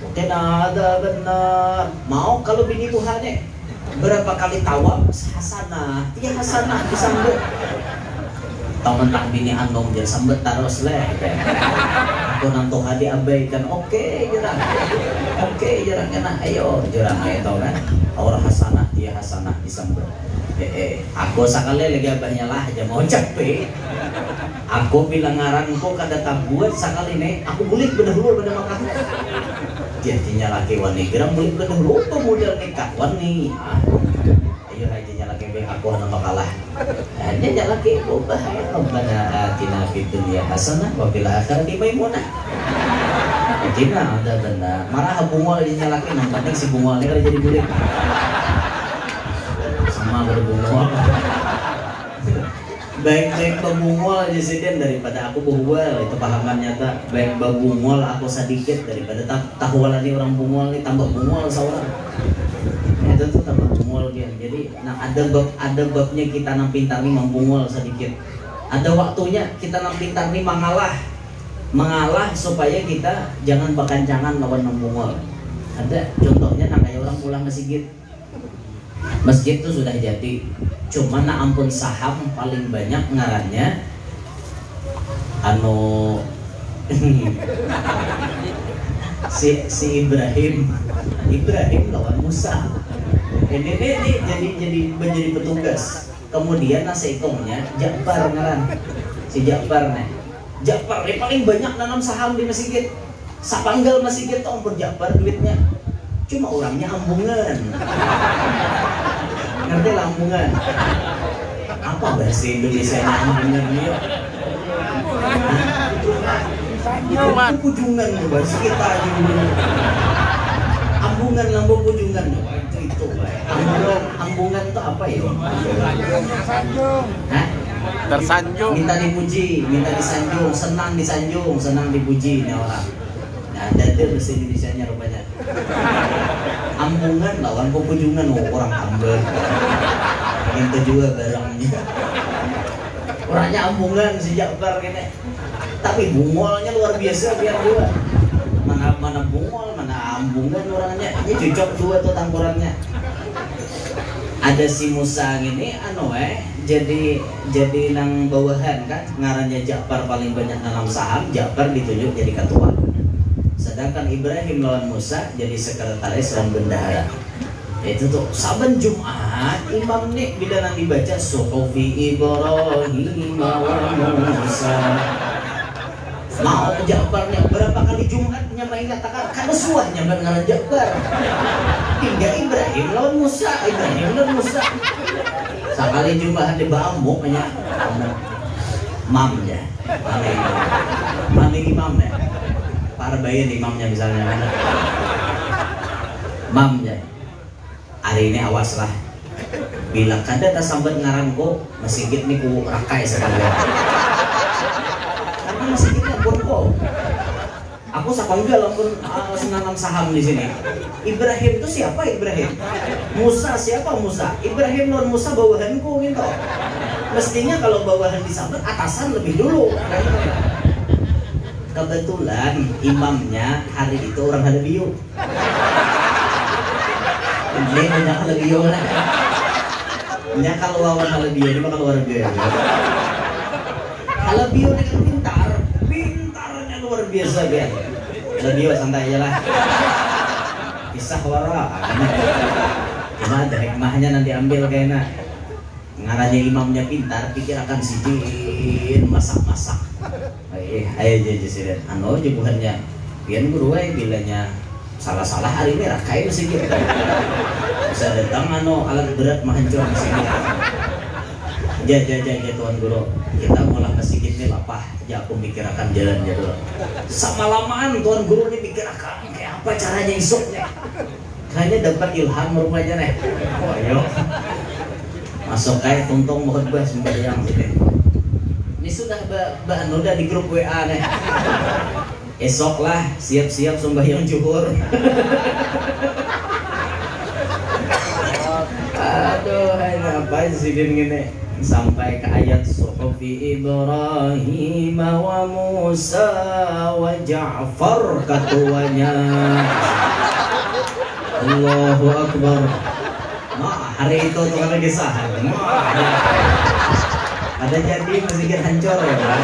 wa qina adzabannar. Mau kalau bini Tuhan berapa kali tawab hasanah, ya hasanah disambut. Tahu mentang bini Andong jadi sambet terus leh. Aku nanto hadi abaikan, oke jarang kena, ayo jarang itu kan. Orang hasanah, dia hasanah disambut. Aku sekali lagi abahnya lah aja mau capek. Aku bilang ngaranku kada tabuat sekali nih, aku bulik berdahulu pada makan. Jadinya laki wani geram bulik berdahulu, apa modal nikah wani. Ayo hajinya laki aku hana makalah. Dia laki ubah ya Rabbana atina fid dunya hasanah wa fil akhirati maimunah. Tina ada benar. Marah bungol dia laki yang penting si bungol ini kalau jadi bulik. Sama berbungol. Baik bebungol disedian daripada aku bungol, itu pahaman nyata. Baik bebungol aku sedikit daripada tahualan ini orang bungol ini tambah bungol seorang. Itu tuh tambah bungol dia. Jadi ada babnya kita nang pintar nih membungol sedikit. Ada waktunya kita nang pintar nih mengalah supaya kita jangan bakancangan lawan nang bungol. Ada contohnya nang kayak orang pulang masjid tuh sudah jadi, cuma nak ampun saham paling banyak ngarannya si Ibrahim lawan Musa. Ini jadi menjadi petugas. Kemudian naseikongnya Ja'far ngaran. Si Ja'far ini paling banyak nanam saham di masjid. Sapanggal masjid tuh ampun Ja'far duitnya. Cuma orangnya ambungan. Ngerti lah ambungan? Apa bahasa Indonesia ambungan ya? Itu kunjungan tuh bahasa kita aja dulu. Ambungan lambung kunjungan itu ambungan tuh apa ya? Tersanjung. Minta dipuji, minta disanjung, senang dipuji nih orang. Nah, ada bahasa Indonesianya rupanya. Ambungan lawan kunjungan orang ambek. Itu juga barangnya. Orangnya ambungan si Ja'far gini. Tapi bungolnya luar biasa biar dua. Mana bungol, mana ambungan orangnya. Ini cocok dua tuh tangkurannya. Ada si Musa ini jadi nang bawahan kan, ngarannya Ja'far paling banyak nanam saham, Ja'far ditunjuk jadi ketua. Sedangkan Ibrahim lawan Musa jadi sekretaris dan bendahara. Itu tuh saben Jumat imam nih bila nanti baca Suhufi Ibrahim wa Musa. Mau Ja'farnya berapa kali Jumatnya main katakan kan suahnya ngaran Ja'far. Hingga Ibrahim lawan Musa. Sekali Jumat di bambu banyak mamnya. Mana imamnya? Parbayan imamnya misalnya kan. Mamnya. Hari ini awas lah. Bila kada tak sambat ngaranku masjid ni ku rakai sekali. Karena masjid ni pun kok. Aku sapanggal ampun senanam saham di sini. Ibrahim itu siapa Ibrahim? Musa siapa Musa? Ibrahim non Musa bawahanku gitu. Mestinya kalau bawahan disambat atasan lebih dulu. Kebetulan imamnya hari itu orang Halabiyu. Ini banyak Halabiyu lah. Nya kalau lawan Halabiyu ini bakal luar biasa. Halabiyu ini kan pintarnya luar biasa kan. Halabiyu santai aja lah. Kisah wara. Cuma ada hikmahnya nanti ambil kayaknya. Ngarannya imamnya pintar, pikir akan sidin masak-masak. Ayo aja sih jebuhannya. Pian guru bilanya salah-salah hari ini rakai masih gitu. Bisa datang alat berat mahancur masih gitu. Jaja tuan guru. Kita mulai masjid ini lapah. Ya aku mikirakan jalan dulu. Sama lamaan tuan guru ini mikirakan kayak apa caranya isuknya. Kayaknya dapat ilham rupanya nih. Oh ayo. Masuk kayak tuntung mohon bah sembahyang sini. Ini sudah udah di grup WA nih. Esok lah siap-siap sembahyang zuhur. Aduh, ngapain sih gini? Sampai ke ayat suhufi Ibrahim wa Musa wa Ja'far ketuanya. Allahu Akbar. Nah, hari itu tuh kan kisah. Ada jadi masjid hancur ya, Pak.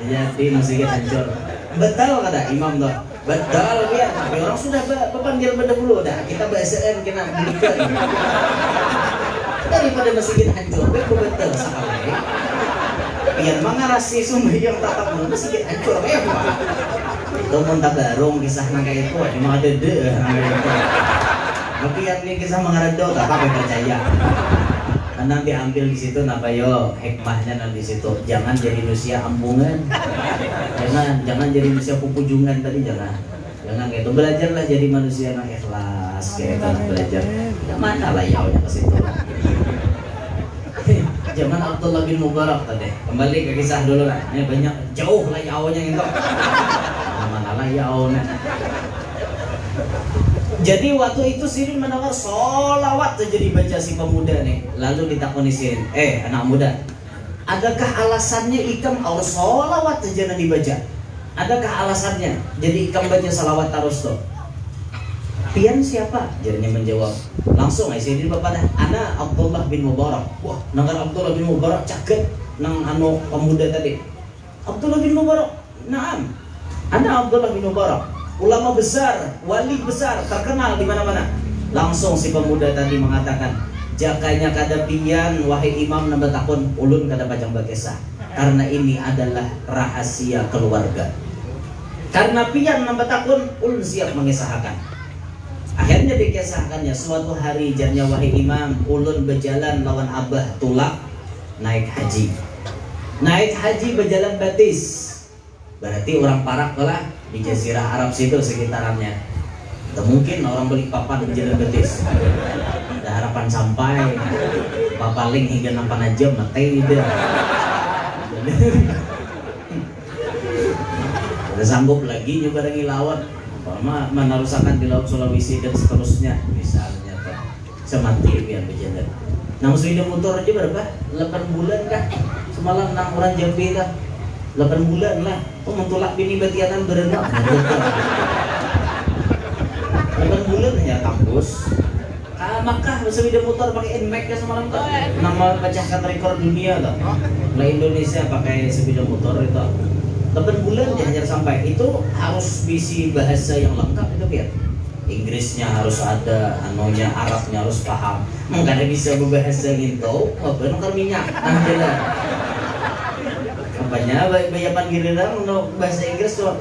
Ada jadi masjid hancur. Betul kata imam tuh. Betul ya. Tapi orang sudah berpanggil berdahulu dah. Kita BSN kena bukan. Daripada masjid hancur, betul sekali. Yang mengarasi sumber yang tatap masjid hancur ya, Pak. Itu muntah barung kisah nangka itu, cuma ada deh. Tapi yang ini kisah mengarado, tak apa percaya. Karena diambil di situ, napa yo hikmahnya nanti situ. Jangan jadi manusia ambungan, jangan jadi manusia pupujungan tadi jangan gitu. Belajarlah jadi manusia yang ikhlas, kayak itu belajar. Mana lah yaunya ke situ. Zaman Abdullah bin Mubarak tadi. Kembali ke kisah dulu lah. Ini banyak jauh lah yaunya itu. Mana lah yaunya. Jadi waktu itu Sirin menawar sholawat terjadi baca si pemuda nih. Lalu ditakoni Sirin, anak muda, adakah alasannya ikam harus sholawat terjadi dibaca? Adakah alasannya? Jadi ikam baca salawat terus tuh. Pian siapa? Jadinya menjawab. Langsung Sirin bapak dah. Ana Abdullah bin Mubarak. Wah, nangar Abdullah bin Mubarak caket nang anu pemuda tadi. Abdullah bin Mubarak, naam. Ana Abdullah bin Mubarak. Ulama besar, wali besar, terkenal di mana-mana. Langsung si pemuda tadi mengatakan, jakanya kada pian wahai imam nambah takun ulun kada pajang bakesah. Karena ini adalah rahasia keluarga. Karena pian nambah takun ulun siap mengisahkan. Akhirnya dikisahkannya suatu hari jarnya wahai imam ulun berjalan lawan abah tulak naik haji. Naik haji berjalan batis. Berarti orang Parak lah di Jazirah Arab situ sekitarannya. Tak mungkin orang beli papan di jalan betis. Ada harapan sampai papaling hingga 8 jam nanti gitu. Udah sanggup lagi nyoba lagi lawan. Mana rusakan di laut Sulawesi dan seterusnya misalnya tuh. Semati biar berjalan. Nah musuhnya motor aja berapa? 8 bulan kah? Semalam nang orang Jambi kah? 8 bulan lah. Oh mentolak bini batianan berenang. 8 bulan ya kampus. Makkah sepeda motor pakai NMAX ya semalam tuh. Nama pecahkan rekor dunia tuh. Lah Indonesia pakai sepeda motor itu. 8 bulan dia hanya sampai. Itu harus bisi bahasa yang lengkap itu biar. Inggrisnya harus ada, anunya Arabnya harus paham. Mungkin bisa berbahasa gitu. Apa nukar minyak? Nah, apanya bayapan girira untuk bahasa Inggris tuh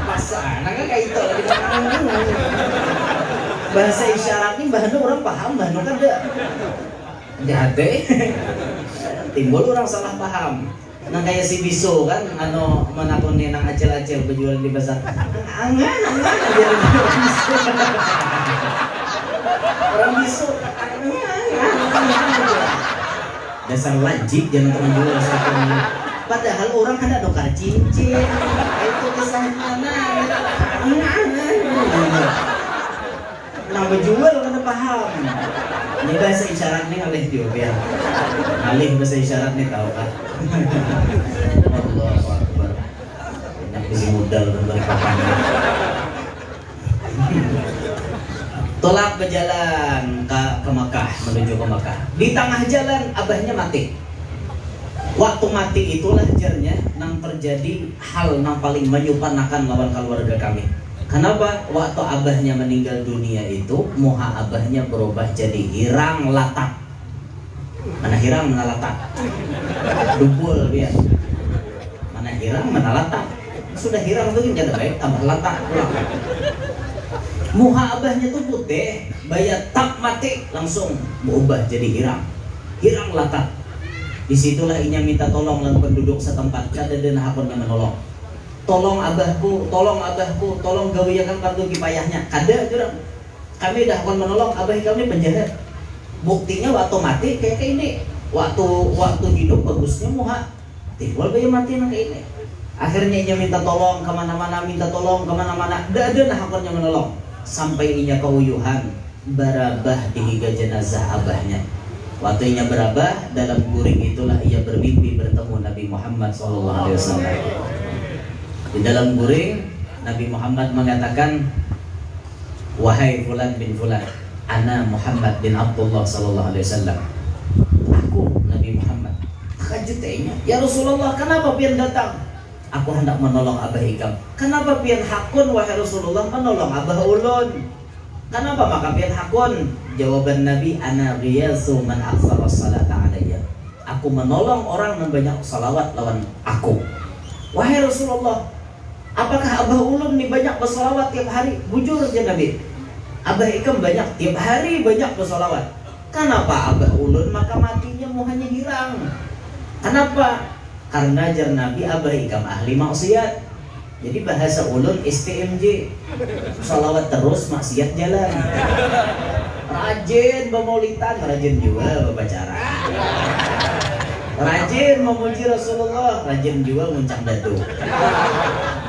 bahasa anak kayak itu lagi bahasa isyarat ini bahan orang paham bahan kan ada jate timbul orang salah paham nang kayak si bisu kan anu manapun nang acel-acel berjualan di pasar angan orang bisu dasar lajik jangan teman dulu satu. Padahal orang kan ada dokar cincin itu kisah mana nang berjual kan paham ini bahasa isyarat nih alih dia biar alih bahasa isyarat nih tahu kan. Allahu Akbar banyak bisi modal dan mereka tolak berjalan ke Makkah, menuju ke Makkah. Di tengah jalan abahnya mati. Waktu mati itulah jarnya nang terjadi hal nang paling menyupanakan lawan keluarga kami. Kenapa? Waktu abahnya meninggal dunia itu muha abahnya berubah jadi hirang latak. Mana hirang mana latak? Dubul biar. Mana hirang mana latak? Sudah hirang tuh kan baik tambah latak pulang. Muha abahnya tuh putih, bayat tak mati langsung berubah jadi hirang latak. Disitulah inya minta tolong lalu penduduk setempat kada dan hapunnya menolong. tolong abahku, tolong gawiakan fardu kifayahnya. Kada jurang. Kami dah akan menolong abah kami penjahat. Buktinya waktu mati kayak ini. Waktu hidup bagusnya muha. Timbul bayi mati nang kayak ini. Akhirnya ia minta tolong kemana-mana, Dah ada nah akannya menolong. Sampai inya keuyuhan barabah dihiga jenazah abahnya. Waktu ia berabah dalam guring itulah ia bermimpi bertemu Nabi Muhammad SAW. Di dalam guring Nabi Muhammad mengatakan, wahai fulan bin fulan, ana Muhammad bin Abdullah SAW. Aku Nabi Muhammad. Kajutnya, ya Rasulullah, kenapa pian datang? Aku hendak menolong abah ikam. Kenapa pian hakun wahai Rasulullah menolong abah ulun? Kenapa maka pian hakun? Jawaban Nabi, ana ghiyasu man aktsara salata alayya. Aku menolong orang yang banyak salawat lawan aku. Wahai Rasulullah, apakah abah ulun nih banyak bersalawat tiap hari? Bujur aja Nabi. Abah ikam banyak tiap hari banyak bersalawat. Kenapa abah ulun maka matinya muhanya hirang? Kenapa? Karena jar Nabi abah ikam ahli maksiat. Jadi bahasa ulun STMJ, salawat terus maksiat jalan. Rajin memaulitan, rajin juga berbicara. Rajin memuji Rasulullah, rajin juga muncang dadu.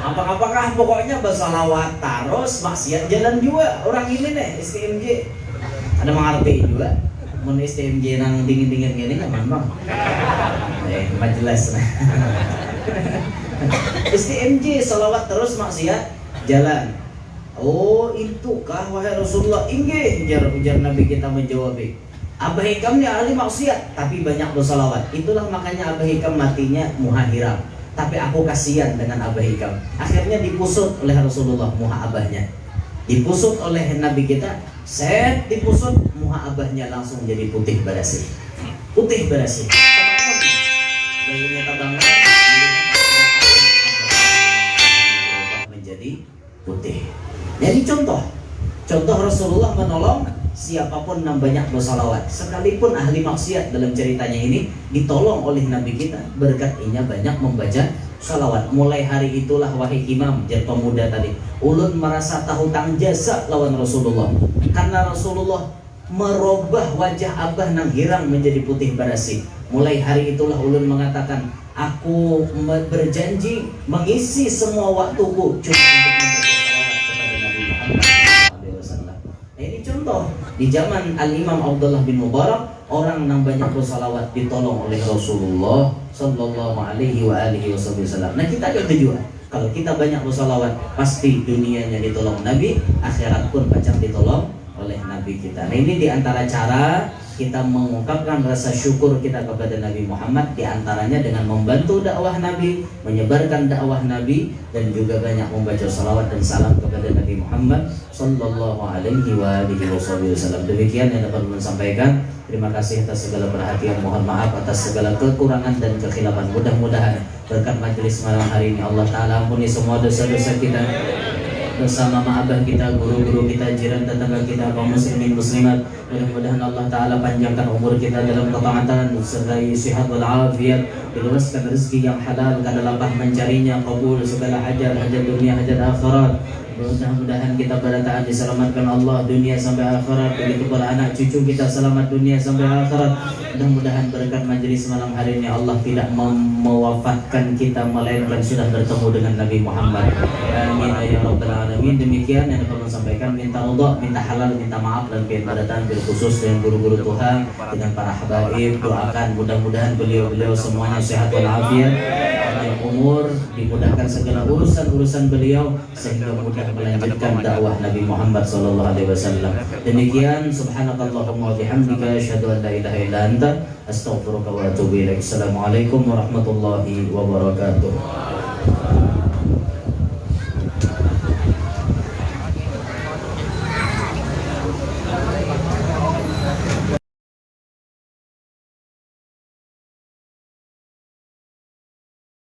Apakah pokoknya bersalawat terus maksiat jalan juga. Orang ini nih STMJ. Ada mengerti juga. Mun STMJ nang dingin-dingin gini nggak memang. Majelas. STMJ salawat terus maksiat jalan. Oh itukah wahai Rasulullah? Inggih, ujar Nabi kita menjawab. Abah Hikam ni ahli maksiat tapi banyak bersalawat. Itulah makanya Abah Hikam matinya muha hiram. Tapi aku kasihan dengan Abah Hikam. Akhirnya dipusut oleh Rasulullah muha abahnya. Dipusut oleh Nabi kita, set dipusut muha abahnya langsung jadi putih berasi. Putih berasi. Bayinya tabangan menjadi putih. Jadi contoh Rasulullah menolong siapapun yang banyak bersalawat, sekalipun ahli maksiat dalam ceritanya ini ditolong oleh Nabi kita berkat inya banyak membaca salawat. Mulai hari itulah wahai imam jar pemuda tadi, ulun merasa tahu tang jasa lawan Rasulullah karena Rasulullah merubah wajah abah nang hirang menjadi putih berasi. Mulai hari itulah ulun mengatakan, aku berjanji mengisi semua waktuku cuma untuk membaca salawat kepada Nabi Muhammad SAW. Ini contoh di zaman Al-Imam Abdullah bin Mubarak, orang yang banyak bersalawat ditolong oleh Rasulullah Sallallahu Alaihi Wasallam. Nah kita ada tujuan. Kalau kita banyak bersalawat, pasti dunianya ditolong Nabi, akhirat pun pacang ditolong oleh Nabi kita. Nah ini diantara cara kita mengungkapkan rasa syukur kita kepada Nabi Muhammad, diantaranya dengan membantu dakwah Nabi, menyebarkan dakwah Nabi, dan juga banyak membaca salawat dan salam kepada Nabi Muhammad Sallallahu Alaihi Wasallam. Demikian yang dapat saya sampaikan. Terima kasih atas segala perhatian, mohon maaf atas segala kekurangan dan kekhilafan. Mudah-mudahan berkat majelis malam hari ini Allah Ta'ala ampuni semua dosa-dosa kita bersama abah kita, guru-guru kita, jiran tetangga kita, kaum muslimin muslimat. Mudah-mudahan Allah Ta'ala panjangkan umur kita dalam ketaatan, sertai sihat wal afiat, diluaskan rezeki yang halal, kada lapah mencarinya, qabul segala hajat dunia, hajat akhirat. Mudah-mudahan kita pada taat diselamatkan Allah dunia sampai akhirat, begitu pula anak cucu kita selamat dunia sampai akhirat. Mudah-mudahan berkat majelis malam hari ini Allah tidak mewafatkan kita melainkan sudah bertemu dengan Nabi Muhammad. Amin ya rabbal alamin. Demikian yang dapat saya sampaikan. Minta ridha, minta halal, minta maaf dan pindah bil khusus dengan guru-guru Tuhan, dengan para habaib. Doakan mudah-mudahan beliau-beliau semuanya sehat walafiat, panjang umur, dimudahkan segala urusan-urusan beliau sehingga mudah melanjutkan dakwah Nabi Muhammad sallallahu alaihi wasallam. Demikian, subhanakallahumma wa bihamdika asyhadu an la ilaha illa anta astaghfiruka wa atubu ilaik. Assalamualaikum warahmatullahi wabarakatuh.